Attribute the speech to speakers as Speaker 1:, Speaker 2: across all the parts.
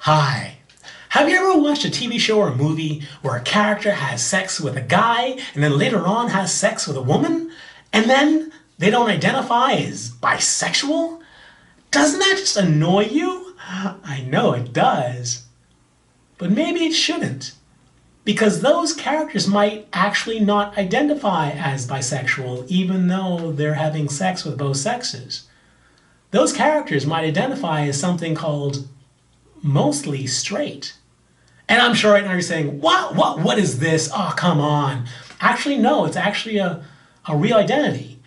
Speaker 1: Hi. Have you ever watched a TV show or a movie where a character has sex with a guy and then later on has sex with a woman and then they don't identify as bisexual? Doesn't that just annoy you? I know it does. But maybe it shouldn't. Because those characters might actually not identify as bisexual even though they're having sex with both sexes. Those characters might identify as something called mostly straight. And I'm sure right now you're saying, what is this? Oh, come on. Actually, no, it's actually a real identity.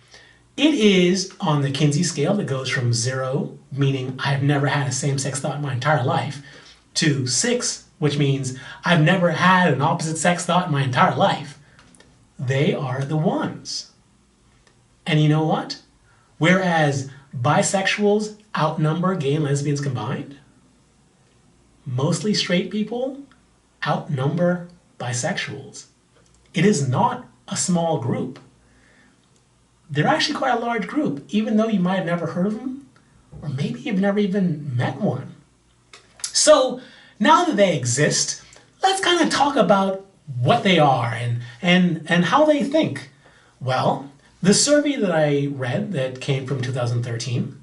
Speaker 1: It is on the Kinsey scale that goes from 0, meaning I've never had a same-sex thought in my entire life, to 6, which means I've never had an opposite-sex thought in my entire life. They are the ones. And you know what? Whereas bisexuals outnumber gay and lesbians combined, mostly straight people outnumber bisexuals. It is not a small group. They're actually quite a large group, even though you might have never heard of them, or maybe you've never even met one. So now that they exist, let's kind of talk about what they are and how they think. Well, the survey that I read that came from 2013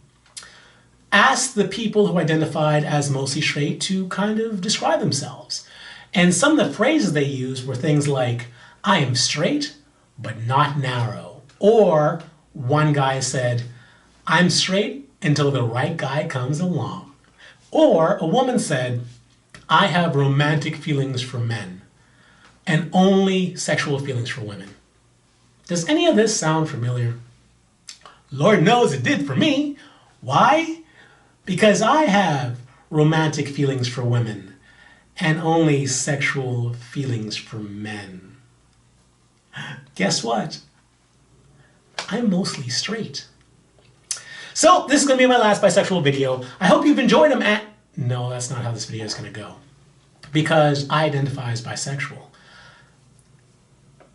Speaker 1: asked the people who identified as mostly straight to kind of describe themselves. And some of the phrases they used were things like, I am straight, but not narrow. Or one guy said, I'm straight until the right guy comes along. Or a woman said, I have romantic feelings for men and only sexual feelings for women. Does any of this sound familiar? Lord knows it did for me. Why? Because I have romantic feelings for women and only sexual feelings for men. Guess what? I'm mostly straight. So this is going to be my last bisexual video. I hope you've enjoyed them. No, that's not how this video is going to go. Because I identify as bisexual.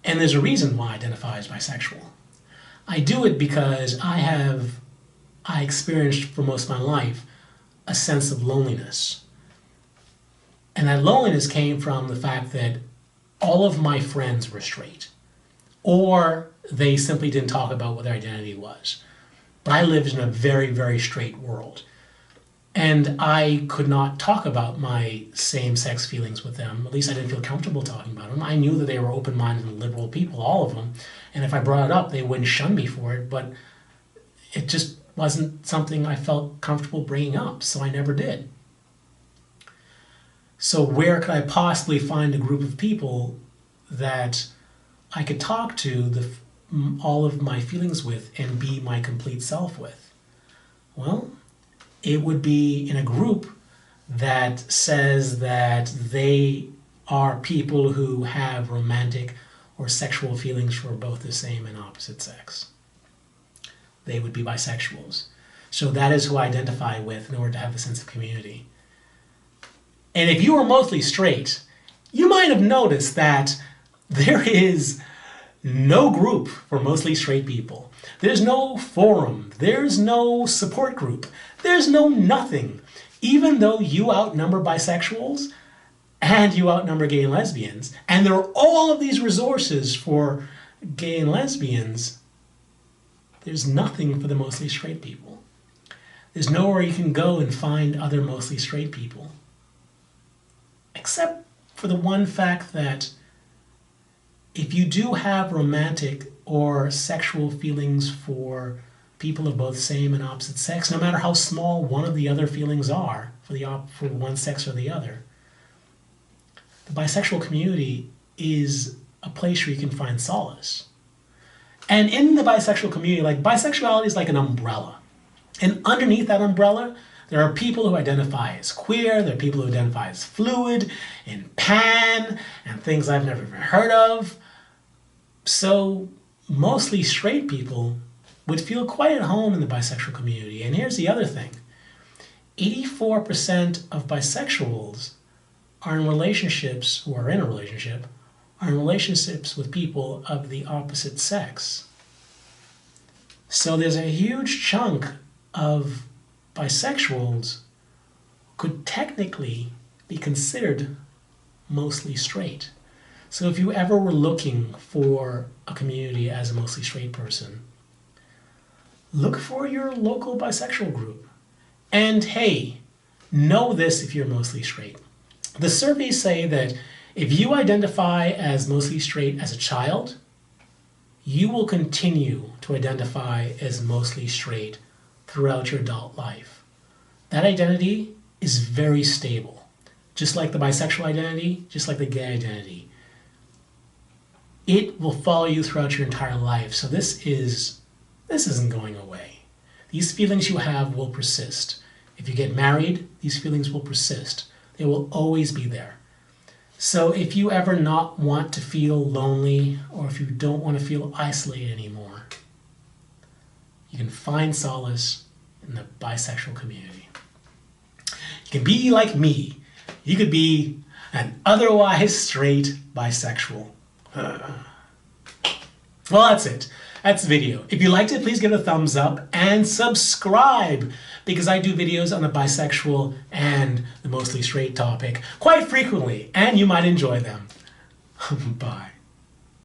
Speaker 1: And there's a reason why I identify as bisexual. I do it because I experienced for most of my life a sense of loneliness. And that loneliness came from the fact that all of my friends were straight. Or they simply didn't talk about what their identity was. But I lived in a very, very straight world. And I could not talk about my same-sex feelings with them. At least I didn't feel comfortable talking about them. I knew that they were open-minded and liberal people, all of them. And if I brought it up, they wouldn't shun me for it. But it just wasn't something I felt comfortable bringing up, so I never did. So where could I possibly find a group of people that I could talk to all of my feelings with and be my complete self with? Well, it would be in a group that says that they are people who have romantic or sexual feelings for both the same and opposite sex. They would be bisexuals. So that is who I identify with in order to have a sense of community. And if you are mostly straight, you might have noticed that there is no group for mostly straight people. There's no forum. There's no support group. There's no nothing. Even though you outnumber bisexuals and you outnumber gay and lesbians, and there are all of these resources for gay and lesbians, there's nothing for the mostly straight people. There's nowhere you can go and find other mostly straight people. Except for the one fact that if you do have romantic or sexual feelings for people of both same and opposite sex, no matter how small one of the other feelings are for one sex or the other, the bisexual community is a place where you can find solace. And in the bisexual community, like bisexuality is like an umbrella. And underneath that umbrella, there are people who identify as queer, there are people who identify as fluid, and pan, and things I've never even heard of. So mostly straight people would feel quite at home in the bisexual community. And here's the other thing. 84% of bisexuals are in relationships, who are in a relationship, are in relationships with people of the opposite sex. So there's a huge chunk of bisexuals could technically be considered mostly straight. So if you ever were looking for a community as a mostly straight person, look for your local bisexual group. And hey, know this if you're mostly straight. The surveys say that if you identify as mostly straight as a child, you will continue to identify as mostly straight throughout your adult life. That identity is very stable. Just like the bisexual identity, just like the gay identity. It will follow you throughout your entire life. So this isn't going away. These feelings you have will persist. If you get married, these feelings will persist. They will always be there. So if you ever not want to feel lonely, or if you don't want to feel isolated anymore, you can find solace in the bisexual community. You can be like me. You could be an otherwise straight bisexual. Well, that's it. That's the video. If you liked it, please give it a thumbs up and subscribe, because I do videos on the bisexual and the mostly straight topic quite frequently, and you might enjoy them. Bye.